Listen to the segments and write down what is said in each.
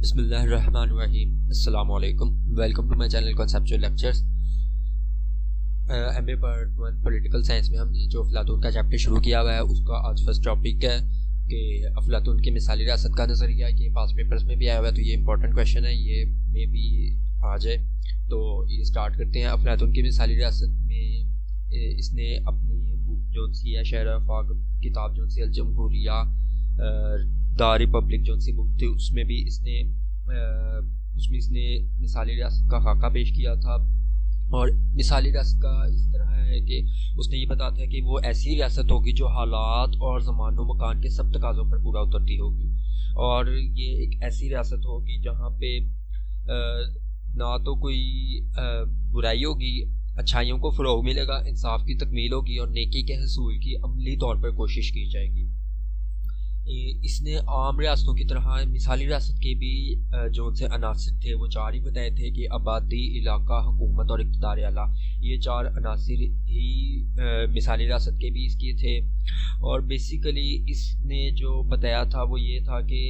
बिस्मिल्लाहिर्रहमानिर्रहीम। अस्सलाम वालेकुम। Welcome to my channel Conceptual Lectures. MA part 1 political science में हमने जो अफलातून का चैप्टर शुरू किया हुआ है उसका आज फर्स्ट टॉपिक है कि अफलातून की मिसाली रियासत का नज़रिया। ये पास पेपर्स में भी आया हुआ है, तो ये इंपॉर्टेंट क्वेश्चन है, ये में भी आ जाए। तो ये स्टार्ट करते हैं। अफलातून की मिसाली रियासत में इसने अपनी बुक जो सी है शहर आफाक, किताब जो सी अल जमहूरिया, द रिपब्लिक जो सी बुक थी, उसमें इसने मिसाली रियासत का खाका पेश किया था। और मिसाली रियासत का इस तरह है कि उसने ये बताया था कि वो ऐसी रियासत होगी जो हालात और ज़मानो मकान के सब तकाज़ों पर पूरा उतरती होगी, और ये एक ऐसी रियासत होगी जहाँ पे ना तो कोई बुराई होगी, अच्छाइयों को फ़रोग़ मिलेगा, इंसाफ की तकमील होगी और नेकी के हसूल की अमली तौर पर कोशिश की जाएगी। इसने आम रियासतों की तरह मिसाली रियासत के भी जो उनसे अनासिर थे वो चार ही बताए थे कि आबादी, इलाका, हुकूमत और इक़्तिदार आला। ये चार अनासिर ही मिसाली रियासत के भी इसके थे। और बेसिकली इसने जो बताया था वो ये था कि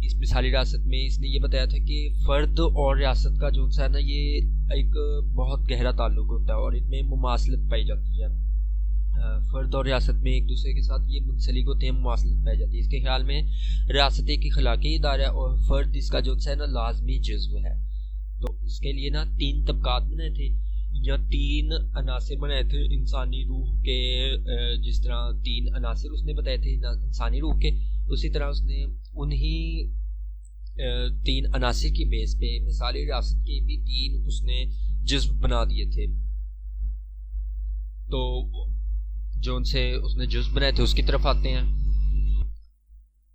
इस मिसाली रियासत में इसने ये बताया था कि फ़र्द और रियासत का जो है ना, ये एक बहुत गहरा ताल्लुक़ होता है और इनमें मुमासलत पाई जाती है। फ़र्द और रियासत में एक दूसरे के साथ ये मुंसलिक होते हैं, मुमासलत पाई जाती है। इसके ख्याल में रियासत एक अखलाकी इदारा और फ़र्द इसका जो है ना लाजमी जुज़्व है। तो इसके लिए ना तीन तबकात बनाए थे या तीन अनासिर बनाए थे इंसानी रूह के। जिस तरह तीन अनासिर उसने बताए थे इंसानी रूह के, उसी तरह उसने उन्हीं तीन अनासिर की बेस पे मिसाली रियासत के भी तीन उसने जुज़्व बना दिए थे। तो जो उनसे उसने जुज़्व बनाए थे उसकी तरफ आते हैं।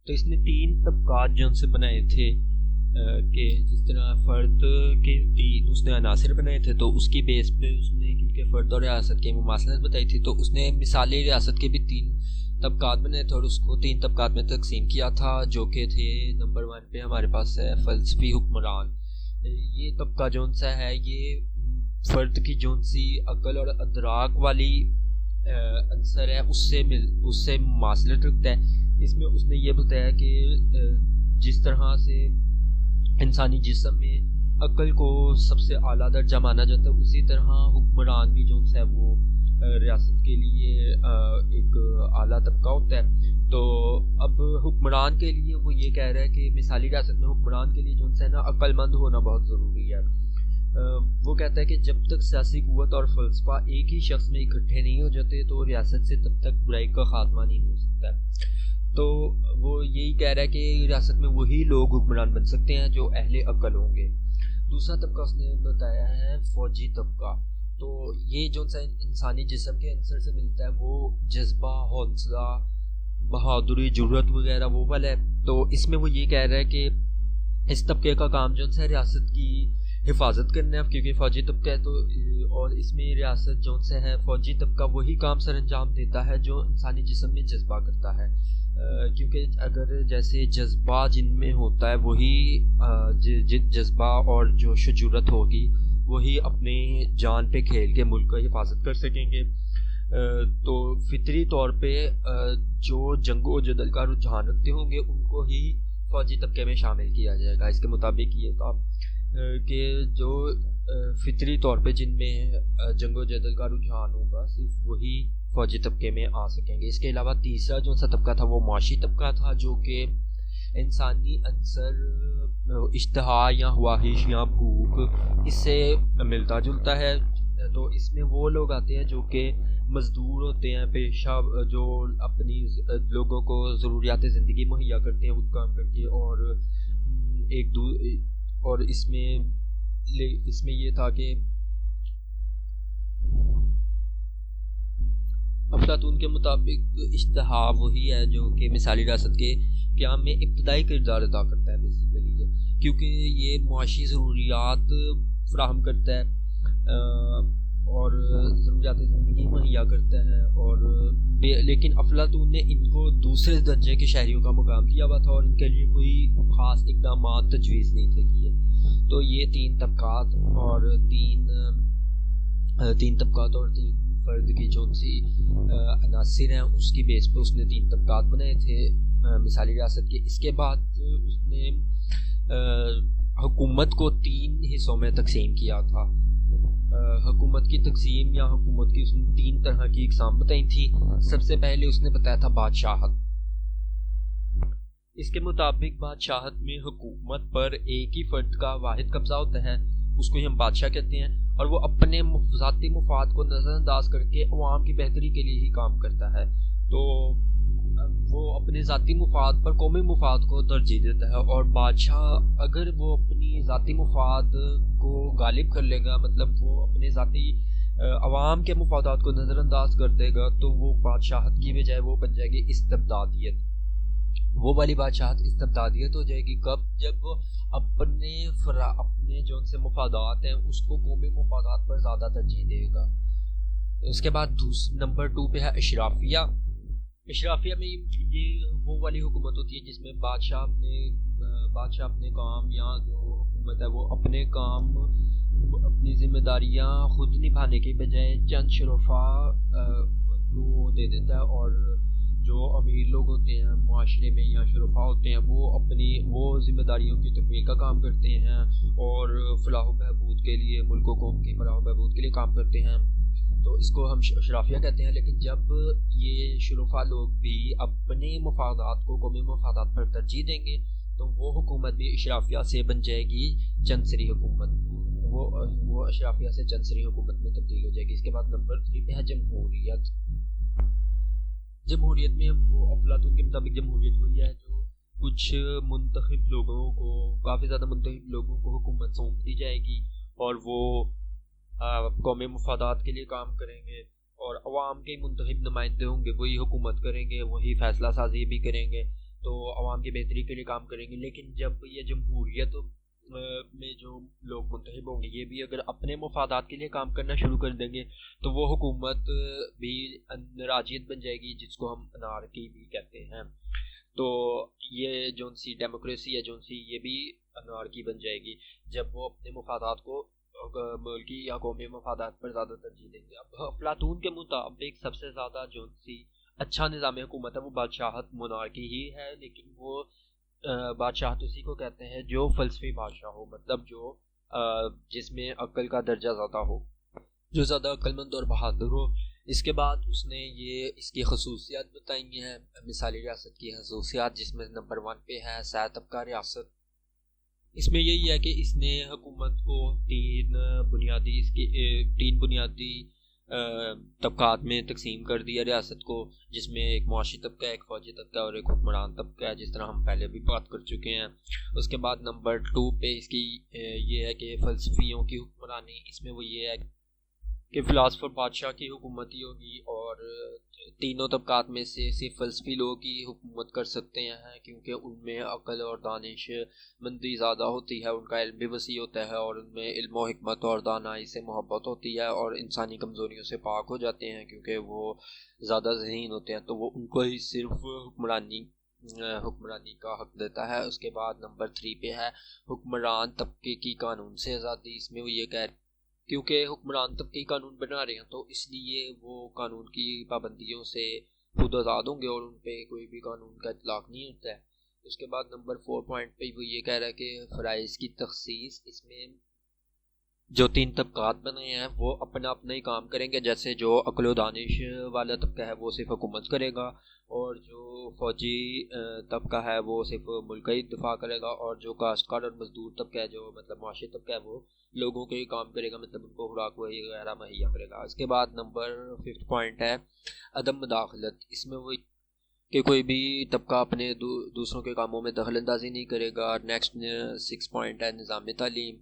तो इसने तीन तबकात जो उनसे बनाए थे कि जिस तरह फ़र्द के तीन उसने अनासिर बनाए थे, तो उसकी बेस पे उसने क्योंकि फ़र्द और रियासत की मुमासलत बताई थी, तो उसने मिसाली रियासत के भी तीन तबकात बनाए थे और उसको तीन तबकात में तकसीम किया था, जो कि थे नंबर 1 पे हमारे पास है फ़लसफ़ी हुक्मरान। ये तबका जो सा है ये फ़र्द की जो सी अक्ल और अदराक वाली अंसर है उससे मुमासलत रखता है। इसमें उसने ये बताया कि जिस तरह से इंसानी जिस्म में अक्ल को सबसे आला दर्जा माना जाता है, उसी तरह हुक्मरान भी जो है वो रियासत के लिए एक आला तबका होता है। तो अब हुक्मरान के लिए वो ये कह रहा है कि मिसाली रियासत में हुक्मरान के लिए जो है ना अक्लमंद होना बहुत ज़रूरी है। वो कहता है कि जब तक सियासी क़ुव्वत और फ़लसफ़ा एक ही शख्स में इकट्ठे नहीं हो जाते तो रियासत से तब तक बुराई का ख़ात्मा नहीं हो सकता। तो वो यही कह रहा है कि रियासत में वही लोग हुक्मरान बन सकते हैं जो अहले अक्ल होंगे। दूसरा तबका उसने बताया है फ़ौजी तबका। तो ये जो इंसानी जिस्म के अंसर से मिलता है वो जज्बा, हौसला, बहादुरी, जुर्रत वगैरह वो वाला है। तो इसमें वो ये कह रहा है कि इस तबके का काम जो है रियासत की हिफाजत करना है, क्योंकि फ़ौजी तबका है। तो और इसमें रियासत जो से है फ़ौजी तबका वही काम सर अंजाम देता है जो इंसानी जिस्म में जज्बा करता है। क्योंकि अगर जैसे जज्बा जिनमें होता है वही जज्बा और जो शुजूरत होगी वही अपने जान पे खेल के मुल्क की हिफाजत कर सकेंगे। तो फितरी तौर पे जो जंगो जदल का रुझान रखते होंगे उनको ही फ़ौजी तबके में शामिल किया जाएगा। इसके मुताबिक ये था कि जो फितरी तौर पे जिनमें जंगो जदल का रुझान होगा सिर्फ वही फ़ौजी तबके में आ सकेंगे। इसके अलावा तीसरा जो सा तबका था वो माशी तबका था, जो कि इंसानी अंसर, इश्तहा या ख्वाहिश या भूख इससे मिलता जुलता है। तो इसमें वो लोग आते हैं जो कि मज़दूर होते हैं, पेशा, जो अपनी लोगों को ज़रूरियात ज़िंदगी मुहैया करते हैं खुद काम करके। और इसमें ये था कि अफलातून के मुताबिक इश्तहा वही है जो कि मिसाली रियासत के क़याम में इब्तदाई किरदार अदा करता है बेसिकली, क्योंकि ये मुआशी ज़रूरियात फ़राहम करता है और ज़रूरियात ज़िंदगी मुहैया करता है। लेकिन अफलातून ने इनको दूसरे दर्जे के शहरियों का मुकाम दिया हुआ था और इनके लिए कोई ख़ास इक़दाम तजवीज़ नहीं थे किए। तो ये तीन तबकात और तीन फ़र्द की जो सी अनासिर हैं उसकी बेस पे उसने तीन तबकात बनाए थे। मिसाली रियासत की। इसके बाद उसने हुकूमत को 3 हिस्सों में तकसीम किया था। हुकूमत की तकसीम या हुकूमत की उसने 3 तरह की इकसाम बताई थी। सबसे पहले उसने बताया था बादशाहत। इसके मुताबिक बादशाहत में हुकूमत पर एक ही फर्द का वाहिद कब्जा होता है, उसको ही हम बादशाह कहते हैं, और वो अपने ज़ाती मुफाद को नज़रअंदाज करके अवाम की बेहतरी के लिए ही काम करता है। तो वो अपने ज़ाती मुफाद पर कौमी मुफाद को तरजीह देता है, और बादशाह अगर वो अपनी ज़ाती मुफाद को गालिब कर लेगा, मतलब वो अपने ज़ाती अवाम के मुफादात को नज़रअंदाज कर देगा, तो वो बादशाहत की बजाय वो बन जाएगी इस्तिबदादियत। वो वाली बादशाहत इस्तिबदादियत हो जाएगी कब? जब वो अपने जो उनसे मुफादात हैं उसको कौमी मुफादात पर ज़्यादा तरजीह देगा। उसके बाद नंबर 2 पे है अशराफिया। अशराफिया में ये वो वाली हुकूमत होती है जिसमें बादशाह अपने काम या जो हुकूमत है वो अपने काम, अपनी जिम्मेदारियां खुद निभाने के बजाय चंद शरफा को दे देता है, और जो अमीर लोग होते हैं मुआशरे में या शरफा होते हैं वो जिम्मेदारियों की तकमील का काम करते हैं और फलाह बहबूद के लिए, मुल्क व कौम की फलाह बहबूद के लिए काम करते हैं। तो इसको हम अशराफिया कहते हैं। लेकिन जब ये शरफा लोग भी अपने मफादात को कौमी मफादात पर तरजीह देंगे तो वो हुकूमत भी अशराफिया से बन जाएगी चंदसरी हुकूमत। वो अशराफिया से चंदसरी हुकूमत में तब्दील हो जाएगी। इसके बाद नंबर 3 पे है जमहूरियत। जमहूरियत में वो अफलातून के मुताबिक जमहूरियत वही है जो कुछ मुंतखब लोगों को, काफ़ी ज़्यादा मुंतखब लोगों को हुकूमत सौंप दी जाएगी और वो कौमी मफादात के लिए काम करेंगे, और अवाम के मुंतखब नुमाइंदे होंगे, वही हुकूमत करेंगे, वही फैसला साजी भी करेंगे, तो अवाम की बेहतरी के लिए काम करेंगे। लेकिन जब ये जमहूरियत में जो लोग मुंतखब होंगे ये भी अगर अपने मफादात के लिए काम करना शुरू कर देंगे तो वो हुकूमत भी नाराजियत बन जाएगी, जिसको हम अनारकी भी कहते हैं। तो ये जोन सी डेमोक्रेसी है ये भी अनारकी बन जाएगी जब वो अपने मफादात को मुल्की या कौमी मफादात पर ज़्यादा तरजीह देंगे। अब अफलातून के मुताबिक सबसे ज़्यादा जोन सी अच्छा निज़ाम हुकूमत है वो बादशाहत मोनार्की ही है, लेकिन वो बादशाहत उसी को कहते हैं जो फ़लसफ़ी बादशाह हो, मतलब जो जिसमें अक्ल का दर्जा ज़्यादा हो, जो ज़्यादा अक्लमंद और बहादुर हो। इसके बाद उसने ये इसकी खसूसियात बताई हैं, मिसाली रियासत की खसूसियात, जिसमें नंबर 1 पे है सैर तबका रियासत। इसमें यही है कि इसने हुकूमत को 3 बुनियादी तबकात में तकसीम कर दिया रियासत को, जिसमें एक मुआशी तबका, एक फ़ौजी तबका और एक हुक्मरान तबका है, जिस तरह हम पहले भी बात कर चुके हैं। उसके बाद नंबर 2 पे इसकी ये है कि फ़लसफ़ियों की हुक्मरानी। इसमें वो ये है कि फ़िलासफ़र बादशाह की हुकूमत ही होगी, और तीनों तबकात में से सिर्फ फ़लसफ़ी लोग ही हुकूमत कर सकते हैं, क्योंकि उनमें अक़ल और दानिशमंदी ज़्यादा होती है, उनका इल्म भी वसी होता है, और उनमें इल्म व हिकमत और दानाई से मोहब्बत होती है, और इंसानी कमज़ोरियों से पाक हो जाते हैं क्योंकि वो ज़्यादा ज़हीन होते हैं। तो वो उनको ही सिर्फ हुक्मरानी का हक़ देता है। उसके बाद नंबर 3 पे है हुक्मरान तबके की कानून से आज़ादी। इसमें वो ये कह, क्योंकि हुक्मरान तबके कानून बना रहे हैं तो इसलिए वो कानून की पाबंदियों से खुद आज़ाद होंगे और उन पर कोई भी कानून का इतलाक़ नहीं होता है। उसके बाद नंबर 4 पॉइंट पे वो ये कह रहा है कि फ़राइज़ की तख़सीस। इसमें जो 3 तबकात बने हैं वो अपना अपना ही काम करेंगे, जैसे जो अक़ल व दानिश वाला तबका है वो सिर्फ हुकूमत करेगा, और जो फ़ौजी तबका है वो सिर्फ मुल्क का ही दिफा करेगा, और जो काश्तकार और मज़दूर तबका है, जो मतलब मुआशी तबका है, वो लोगों के ही काम करेगा, मतलब उनको खुराक वगैरह मुहैया करेगा। इसके बाद नंबर 5 पॉइंट है अदम मुदाखलत। इसमें वो कि कोई भी तबका अपने दूसरों के कामों में दखल अंदाजी नहीं करेगा। नेक्स्ट 6 पॉइंट है निज़ाम तालीम।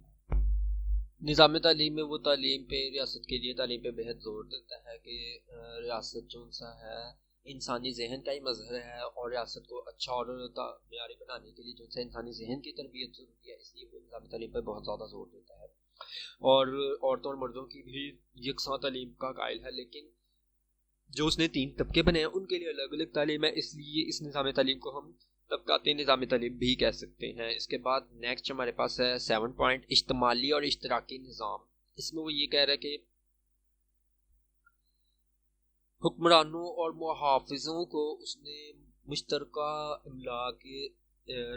निज़ाम तालीम में वो तालीम पे, रियासत के लिए तालीम पे बेहद ज़ोर देता है कि रियासत जो सा है इंसानी जहन का ही मज़हर है, और रियासत को अच्छा और मेयारी बनाने के लिए जो सा इंसानी जहन की तरबियत ज़रूरी है, इसलिए वो निज़ाम तालीम पर बहुत ज़्यादा ज़ोर देता है। और औरतों और मर्दों की भी यकसा तालीम का कायल है, लेकिन जो उसने 3 तबके बनाए हैं उनके लिए अलग अलग तालीम है, इसलिए इस निज़ाम तालीम को हम तबकाती निज़ाम तालीम भी कह सकते हैं। इसके बाद नेक्स्ट हमारे पास है 7 पॉइंट इज्तिमाली और इश्तराकी निज़ाम। इसमें वो ये कह रहा है कि हुक्मरानों और मुहाफ़िज़ों को उसने मुश्तरका इमलाक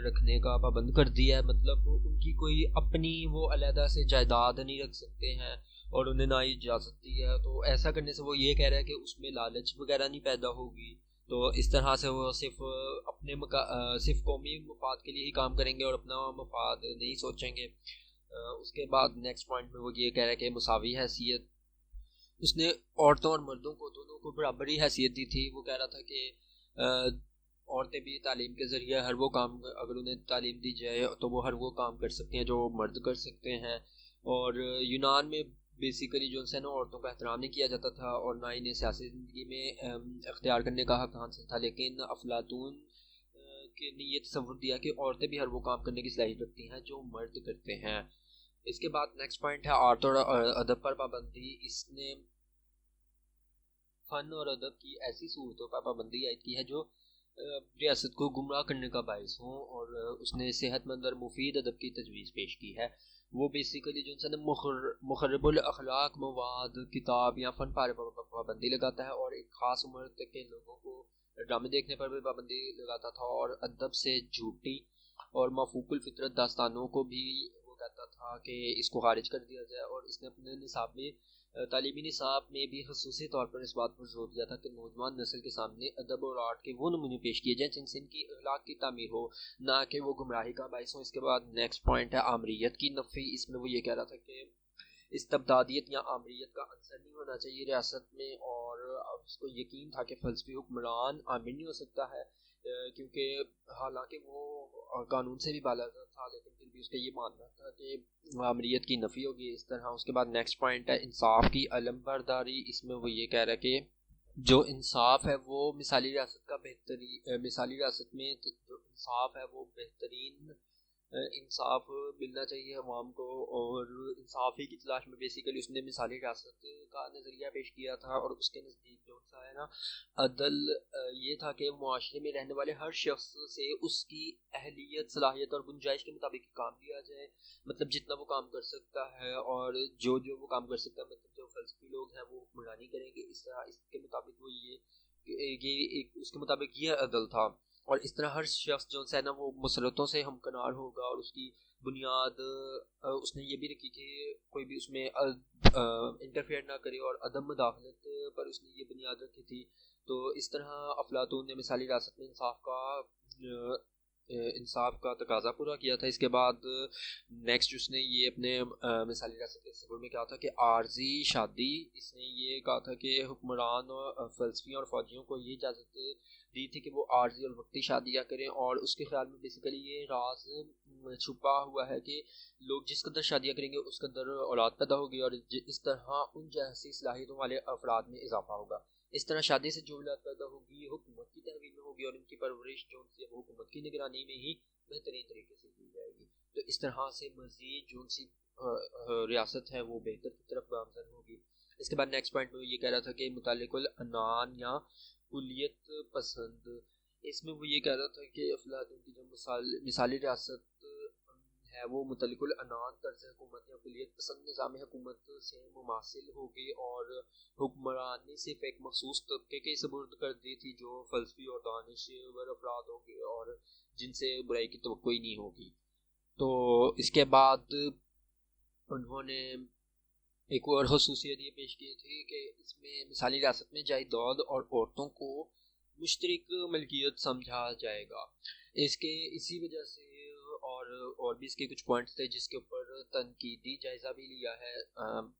रखने का पाबंद कर दिया है। मतलब उनकी कोई अपनी वो अलहदा से जायदाद नहीं रख सकते हैं और उन्हें ना ही इजाज़त दी है। तो ऐसा करने से वो ये कह रहा है कि उसमें लालच वगैरह नहीं पैदा होगी। तो इस तरह से वो सिर्फ कौमी मफाद के लिए ही काम करेंगे और अपना मफाद नहीं सोचेंगे। उसके बाद नेक्स्ट पॉइंट में वो ये कह रहा है कि मुसावी हैसियत, उसने औरतों और मर्दों को दोनों को बराबर ही हैसियत दी थी। वो कह रहा था कि औरतें भी तालीम के ज़रिए हर वो काम, अगर उन्हें तालीम दी जाए तो वो हर वो काम कर सकती हैं जो मर्द कर सकते हैं। और यूनान में बेसिकली जो है ना औरतों का एहतराम नहीं किया जाता था और ना इन्हें सियासी ज़िंदगी में अख्तियार करने का हक हासिल था। लेकिन अफलातून ने ये तस्वुर दिया कि औरतें भी हर वो काम करने की सलाहियत रखती हैं जो मर्द करते हैं। इसके बाद नेक्स्ट पॉइंट है आर्ट और अदब पर पाबंदी। इसने फ़न और अदब की ऐसी सूरतों पर पाबंदी आयद की है जो रियासत को गुमराह करने का बायस हों, और उसने सेहतमंद और मुफीद अदब की तजवीज़ पेश की है। वो बेसिकली जो है मुखर्रबुल अखलाक मवाद किताब या फ़न पारे पर पाबंदी लगाता है और एक ख़ास उम्र तक के लोगों को ड्रामे देखने पर भी पाबंदी लगाता था और अदब से झूठी और मफूकुल फितरत दास्तानों को भी वो कहता था कि इसको खारिज कर दिया जाए। और इसने अपने निसाब में तालीमी निसाब में भी खसूसी तौर पर इस बात पर जोर दिया था कि नौजवान नस्ल के सामने अदब और आर्ट के वो नमूने पेश किए जाएँ जिनसे इनकी अखलाक की तामीर हो, ना कि वो गुमराही का बायस हो। इसके बाद नेक्स्ट पॉइंट है आमरीत की नफ़ी। इसमें वो ये कह रहा था कि इस्तबदादियत या आमरीत का अंसर नहीं होना चाहिए रियासत में, और उसको यकीन था कि फ़लसफ़ी हुक्मरान आमिर नहीं हो सकता है, क्योंकि हालांकि वो कानून से भी बाला था लेकिन फिर भी उसका ये मानना था कि आमरीत की नफ़ी होगी इस तरह। उसके बाद नेक्स्ट पॉइंट है इंसाफ की अलम बरदारी। इसमें वो ये कह रहा है कि जो इंसाफ है वो मिसाली रियासत का बेहतरीन, मिसाली रियासत में जो इंसाफ है वो बेहतरीन इंसाफ मिलना चाहिए अवाम को, और इंसाफ ही की तलाश में बेसिकली उसने मिसाली रियासत का नज़रिया पेश किया था। और उसके नज़दीक जो सा है ना अदल ये था कि मुआशरे में रहने वाले हर शख्स से उसकी अहलियत सलाहियत और गुंजाइश के मुताबिक काम लिया जाए, मतलब जितना वो काम कर सकता है और जो जो वो काम कर सकता है, मतलब जो फ़लसफ़ी लोग हैं वो हुक्मरानी करेंगे इस तरह, इसके मुताबिक वो ये एक उसके मुताबिक ये अदल था। और इस तरह हर शख्स जो है ना वो मुसरतों से हमकनार होगा, और उसकी बुनियाद उसने ये भी रखी कि कोई भी उसमें इंटरफेयर ना करे और अदम मुदाखलत पर उसने ये बुनियाद रखी थी। तो इस तरह अफलातून ने मिसाली रियासत में इंसाफ का तकाजा पूरा किया था। इसके बाद नेक्स्ट उसने ये अपने मिसाली रियासत के सबूर में कहा था कि आर्जी शादी, इसने ये कहा था कि हुक्मरान और फ़लसफ़ी और फ़ौजियों को ये इजाज़त दी थी कि वो आर्जी और वक्ती शादियाँ करें। और उसके ख्याल में बेसिकली ये राज छुपा हुआ है कि लोग जिस कदर शादियाँ करेंगे उस कदर औलाद पैदा होगी और इस तरह उन जैसी सलाहियतों वाले अफराद में इजाफा होगा। इस तरह शादी से जो औलाद पैदा होगी हुकूमत की तहवील में होगी और इनकी परवरिश जो उनसे हुकूमत की निगरानी में ही बेहतरीन तरीके से की जाएगी। तो इस तरह से मज़ीद जो सी रियासत है वो बेहतर की तरफ गामजन होगी। इसके बाद नेक्स्ट पॉइंट में ये कह रहा था कि मुतालिकुल अनान या कुलियत पसंद। इसमें वो ये कह रहा था कि अफलातून की जो मिसाली रियासत है वो मुतलिकुल अनान तर्ज हुकूमत या कुलियत पसंद निज़ाम हुकूमत से मुमासिल होगी और हुक्मरानी सिर्फ एक मखसूस तबके के सुपुर्द कर दी थी जो फ़लसफ़ी और दानिश्वर अफराद होंगे और जिनसे बुराई की तवक्को ही नहीं होगी। तो इसके बाद उन्होंने एक और खसूसियत ये पेश की थी कि इसमें मिसाली रियासत में जायदाद और औरतों को मुश्तरक मलकियत समझा जाएगा। इसके इसी वजह से और भी इसके कुछ पॉइंट्स थे जिसके ऊपर तनकीदी जायज़ा भी लिया है,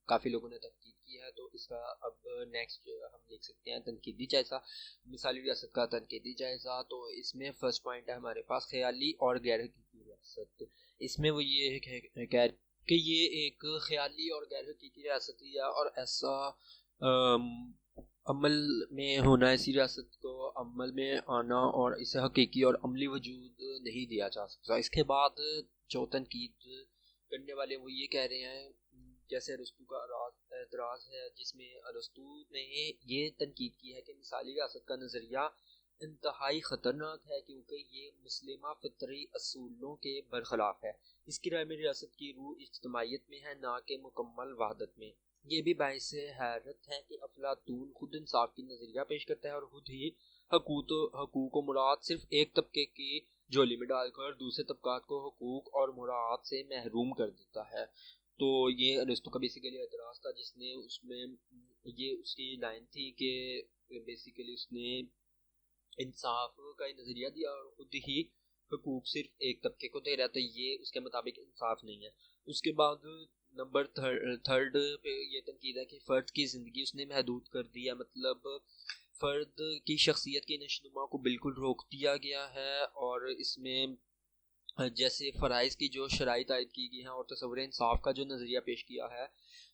काफ़ी लोगों ने तनकीद की है। तो इसका अब नेक्स्ट हम देख सकते हैं तनकीदी जायज़ा, मिसाली रियासत का तनकीदी जायज़ा। तो इसमें फ़र्स्ट पॉइंट है हमारे पास ख्याली और गैर हकीकी रियासत। इसमें वो ये कह कि ये एक ख्याली और गैर हकीकी रियासत है और ऐसा अमल में होना, ऐसी रियासत को अमल में आना और इसे हकीकी और अमली वजूद नहीं दिया जा सकता। इसके बाद जो तनकीद करने वाले वो ये कह रहे हैं, जैसे अरस्तू का एतराज़ है जिसमें अरस्तू ने ये तनकीद की है कि मिसाली रियासत का नज़रिया इंतहाई ख़तरनाक है क्योंकि ये मुस्लिमा फितरी असूलों के बरखिलाफ़ है। इसकी राय में रियासत की रूह इज्तिमाइयत में है ना कि मुकम्मल वहदत में। ये भी बाइस हैरत है कि अफलातून खुद इंसाफ की नज़रिया पेश करता है और खुद ही हकूक व मुराद सिर्फ एक तबके की झोली में डालकर दूसरे तबकात को हकूक और मुराद से महरूम कर देता है। तो ये अरिस्टो का बेसिकली एतराज़ था, जिसने उसमें ये उसकी लाइन थी कि बेसिकली उसने इंसाफ का नज़रिया दिया और खुद ही हकूक सिर्फ एक तबके को दे रहा, तो ये उसके मुताबिक इंसाफ नहीं है। उसके बाद नंबर थर्ड पे ये तनकीद है कि फ़र्द की ज़िंदगी उसने महदूद कर दिया, मतलब फ़र्द की शख्सियत की नशोनुमा को बिल्कुल रोक दिया गया है। और इसमें जैसे फ़राइज़ की जो शराइत आयद की गई हैं और तसव्वुर इंसाफ का जो नज़रिया पेश किया है,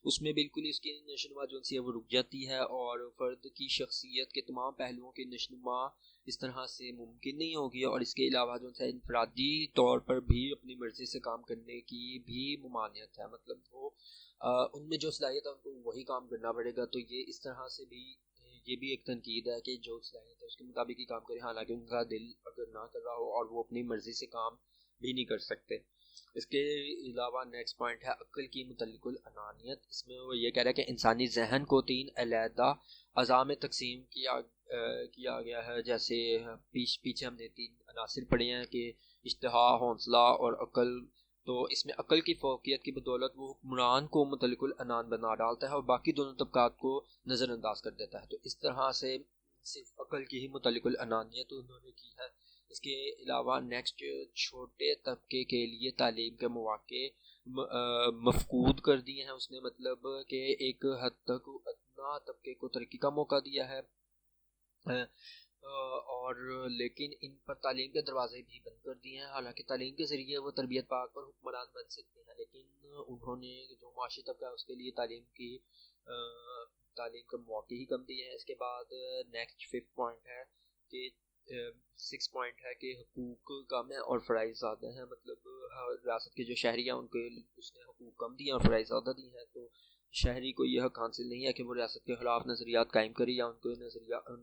उसमें बिल्कुल इसकी नशोनुमा जो सी है वो रुक जाती है और फ़र्द की शख्सियत के तमाम पहलुओं की नशोनुमा इस तरह से मुमकिन नहीं होगी। और इसके अलावा जो है इनफरादी तौर पर भी अपनी मर्ज़ी से काम करने की भी ममानियत है, मतलब वो उनमें जो सलाहियत है उनको वही काम करना पड़ेगा। तो ये इस तरह से भी ये भी एक तनकीद है कि जो सलाहियत है उसके मुताबिक ही काम करे, हालांकि उनका दिल अगर ना कर रहा हो और वो अपनी मर्ज़ी से काम भी नहीं कर सकते। इसके अलावा नेक्स्ट पॉइंट है अक्ल की मुतल्लिकुल अनानियत। इसमें वो ये कह रहा है कि इंसानी जहन को तीन अलहदा अज़ा में तकसीम किया गया है। जैसे पीछे हमने तीन अनासिर पढ़े हैं कि इश्तिहा, हौसला और अक्ल। तो इसमें अक्ल की फ़ौक़ियत की बदौलत वो हुक्मरान को मुतल्लिकुल अनान बना डालता है और बाकी दोनों तबकात को नज़रअंदाज कर देता है। तो इस तरह से सिर्फ अक्ल की ही मुतल्लिकुल अनानियत उन्होंने की है। इसके अलावा नेक्स्ट छोटे तबके के लिए तालीम के मौक़े मफकूद कर दिए हैं उसने, मतलब कि एक हद तक अदना तबके को तरक्की का मौका दिया है और लेकिन इन पर तालीम के दरवाजे भी बंद कर दिए हैं। हालांकि तालीम के ज़रिए वो तरबियत पाक पर हुक्मरान बन सकते हैं, लेकिन उन्होंने जो माशी तबका है उसके लिए तालीम के मौके ही कम दिए हैं। इसके बाद नेक्स्ट फिफ्थ पॉइंट है कि सिक्स पॉइंट है कि हुकूक कम है और फ़राइज़ ज़्यादा हैं, मतलब रियासत के जो शहरी हैं उनके उसने हुकूक कम दिए और फ़राइज़ ज़्यादा दी हैं। तो शहरी को यह हक हासिल नहीं है कि वो रियासत के ख़िलाफ़ नज़रियात कायम करे या उनको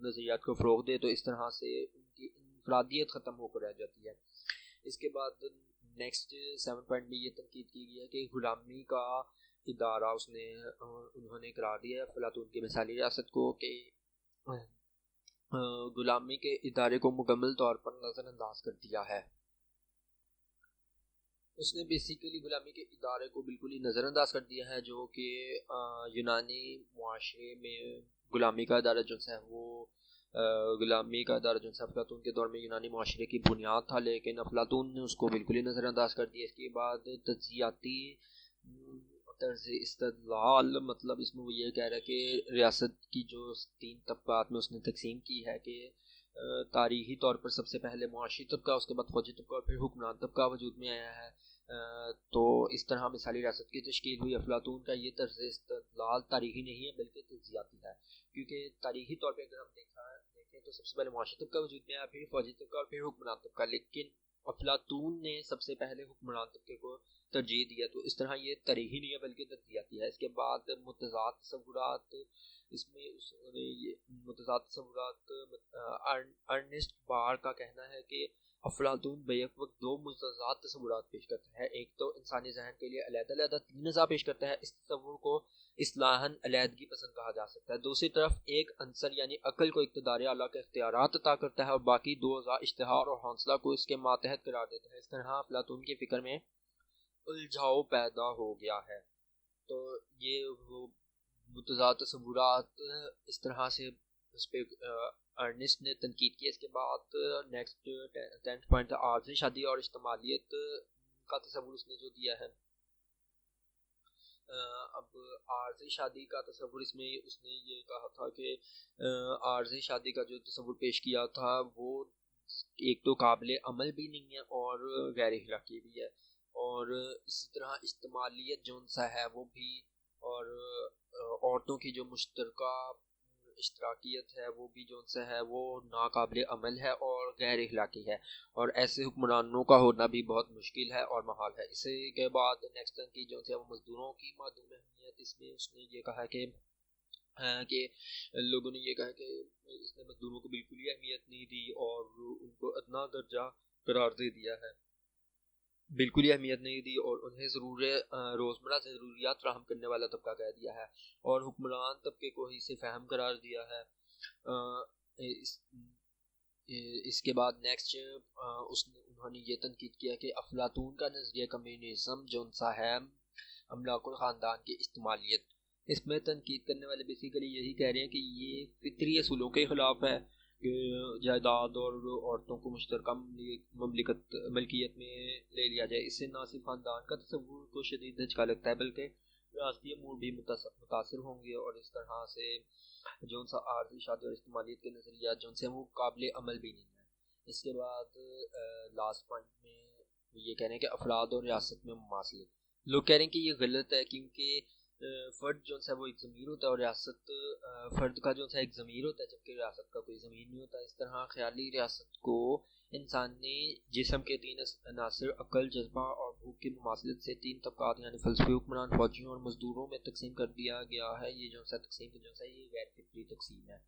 नज़रियात को फ़रोग़ दे, तो इस तरह से उनकी इनफरादियत ख़त्म होकर रह जाती है। इसके बाद नेक्स्ट 7 पॉइंट में ये तनकीद की गई है कि ग़ुलामी का इदारा उन्होंने करार दिया है अफलातून की मिसाली रियासत को कि ग़ुलामी के इदारे को मुकम्मल तौर पर नज़रअंदाज कर दिया है। उसने बेसिकली ग़ुलामी के इदारे को बिल्कुल ही नज़रअंदाज कर दिया है, जो कि यूनानी मुआशरे में ग़ुलामी का इदारा जो है वो ग़ुलामी का इदारा जो है अफलातून के दौर में यूनानी मुआशरे की बुनियाद था, लेकिन अफलातून ने उसको बिल्कुल ही नज़रअंदाज कर दिया। इसके बाद तज्ज़ियाती तर्ज़ इस्तदलाल, मतलब इसमें वो ये कह रहा है कि रियासत की जो तीन तबकात में उसने तकसीम की है कि तारीख़ी तौर पर सबसे पहले मुआशी तबका, उसके बाद फ़ौजी तबका और फिर हुक्मरान तबका वजूद में आया है। तो इस तरह मिसाली रियासत की तश्कील हुई। अफलातून का ये तर्ज़ इस्तदलाल तारीख़ी नहीं है बल्कि तज्ज़ियाती है, क्योंकि तारीख़ी तौर पर अगर हम देखें तो सबसे पहले मुआशी तबका वजूद में आया, फिर फ़ौजी तबका और फिर हुक्मरान तबका, लेकिन अफलातून ने सबसे पहले हुक्मरान तबके को तरजीह दिया। तो इस तरह ये तारीख़ी नहीं है बल्कि तज्ज़ियाती है। इसके बाद मुतज़ाद तसव्वुरात, इसमें उसने ये मुतज़ाद तसव्वुरात अर्नेस्ट बार का कहना है कि अफलातून बैक वक्त दो मुतज़ाद तसव्वुरात पेश करता है। एक तो इंसानी जहन के लिए अलग-अलग तीन अज़ा पेश करता है, इस तसव्वुर को इस्लाहन अलहदगी पसंद कहा जा सकता है। दूसरी तरफ एक अंसर यानी अक्ल को इक़्तिदार आला के इख्तियारात अता करता है और बाकी दो अज़ा इश्तिहार और हौसला को इसके मातहत करार देता है। इस तरह अफलातून की फ़िक्र में उलझाव पैदा हो गया है। तो ये वो मुतज़ाद तसव्वुरात इस तरह से उस पर अर्नेस्ट ने तनकीद की। इसके बाद नेक्स्ट 10th पॉइंट आर्ज़ी शादी और इज्तिमालियत का तसव्वुर उसने जो दिया है। अब आर्ज़ी शादी का तसव्वुर इसमें उसने ये कहा था कि आर्ज़ी शादी का जो तसव्वुर पेश किया था वो एक तो काबिल अमल भी नहीं है और गैर अखलाकी भी है, और इसी तरह इज्तिमालियत जो सा है वो भी, और औरतों की जो मुश्तरका इश्तराकियत है वो भी जो सा है वो नाकाबिल अमल है और गैर अखलाकी है, और ऐसे हुक्मरानों का होना भी बहुत मुश्किल है और महाल है। इसी के बाद नेक्स्ट की जो है वो मजदूरों की मादूम अहमियत। इसमें उसने ये कहा कि लोगों ने ये कहा कि इसने मजदूरों को बिल्कुल ही अहमियत नहीं दी और उनको अदना दर्जा करार दे दिया है। बिल्कुल ही अहमियत नहीं दी और उन्हें रोज़मर्रा ज़रूरियात फराहम करने वाला तबका कह दिया है और हुक्मरान तबके को ही से फ़हम करार दिया है। इस इसके बाद नेक्स्ट उसने उन्होंने ये तनकीद किया कि अफलातून का नज़रिया कम्युनिज़म जो सा है अमलाकुल ख़ानदान की इस्तेमालियत, इसमें तनकीद करने वाले बेसिकली यही कह रहे हैं कि ये फितरी असूलों के ख़िलाफ़ है कि जायदाद और औरतों को मुश्तरका मलकियत में ले लिया जाए। इससे ना सिर्फ ख़ानदान का तस्वुर को शदीद झटका लगता है बल्कि राष्ट्रीय अमूर भी मुतासर होंगे और इस तरह से जो सा आर्थिक शादी और इस्तेमालियत के नज़रिया जो से वो काबिल अमल भी नहीं है। इसके बाद लास्ट पॉइंट में ये कह रहे हैं कि अफराद और रियासत में मुमासलत, लोग कह रहे हैं कि ये गलत है क्योंकि फ़र्द जो सा वो एक ज़मीर होता है और रियासत फ़र्द का जो सा एक ज़मीर होता है जबकि रियासत का कोई ज़मीर नहीं होता। इस तरह ख्याली रियासत को इंसान ने जिस्म के तीन अनासर अक्ल, जज्बा और भूख की मुमासलत से तीन तबकात यानी फ़लसफ़ी, हुक्मरान, फ़ौजियों और मज़दूरों में तकसीम कर दिया गया है। ये जो सा तकसीम जो सा ये गैर फितरी तकसीम है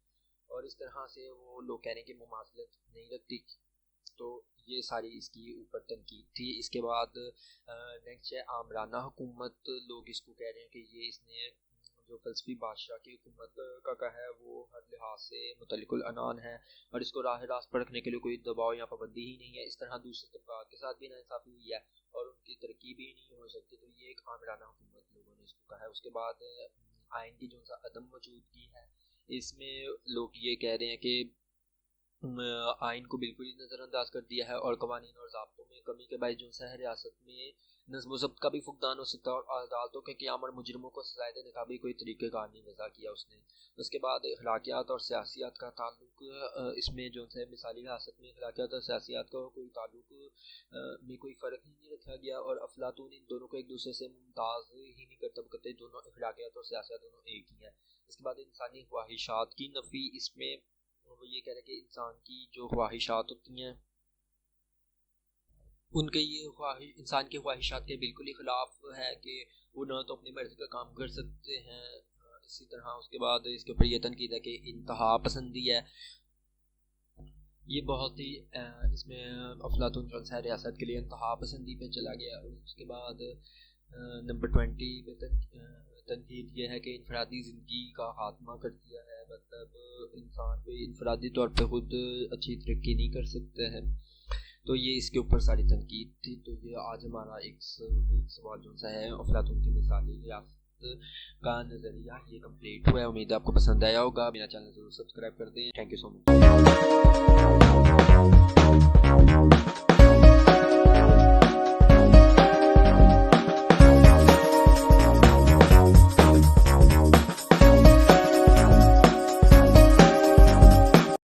और इस तरह से वो लोग कह रहे हैं कि मुमासलत नहीं रखती। तो ये सारी इसकी ऊपर तनकीद थी। इसके बाद नेक्स्ट है आमराना हुकूमत, लोग इसको कह रहे हैं कि ये इसने जो फ़लसफ़ी बादशाह की हुकूमत का है वो हर लिहाज से मुतल्लिकुल अनान है और इसको राह रास्त पर रखने के लिए कोई दबाव या पाबंदी ही नहीं है। इस तरह दूसरे तबकात के साथ भी नाइंसाफ़ी हुई है और उनकी तरक्की भी नहीं हो सकती। तो ये एक आमराना हुकूमत लोगों ने इसको कहा है। उसके बाद आइन की जो सा अदम मौजूदगी है, इसमें लोग ये कह रहे हैं कि आइन को बिल्कुल ही नज़रअंदाज कर दिया है और कवानीन और ज़ाब्तों में कमी के बायस जो है रियासत में नज़्म ज़ब्त का भी फुकदान हो सकता है और अदालतों के क़याम और मुजरिमों को सज़ाएं देने का भी कोई तरीक़ेकार नहीं वज़ा किया उसने। उसके बाद अखलाकियात और सियासियात का ताल्लुक, इसमें जो है मिसाली रियासत में अखलाकियात और सियासियात का कोई ताल्लुक में कोई फ़र्क ही नहीं रखा गया और अफलातून इन दोनों को एक दूसरे से मुमताज़ ही नहीं करता, कहते दोनों अखलाकियात और सियासियात दोनों एक ही हैं। इसके बाद इंसानी ख्वाहिशात की नफ़ी, इसमें वो ये कह रहे हैं कि इंसान की जो ख्वाहिशात होती हैं उनके ये इंसान की ख्वाहिशात के बिल्कुल ही ख़िलाफ़ है कि वो ना तो अपनी मर्ज़ी का काम कर सकते हैं। इसी तरह उसके बाद इसके ऊपर ये तनकीद है कि इंतहा पसंदी है, ये बहुत ही इसमें अफलातून जो है रियासत के लिए इंतहा पसंदी पे चला गया। उसके बाद नंबर 20 पे तनकीद ये है कि इनफरादी ज़िंदगी का खात्मा कर दिया है, मतलब इंसान कोई इनफरादी तौर पे खुद अच्छी तरक्की नहीं कर सकते हैं। तो ये इसके ऊपर सारी तनकीद थी। तो ये आज हमारा एक सवाल जो सा है अफलातून की मिसाली रियासत का नज़रिया ये कंप्लीट हुआ है। उम्मीद है आपको पसंद आया होगा। मेरा चैनल ज़रूर सब्सक्राइब कर दें। Thank you so much.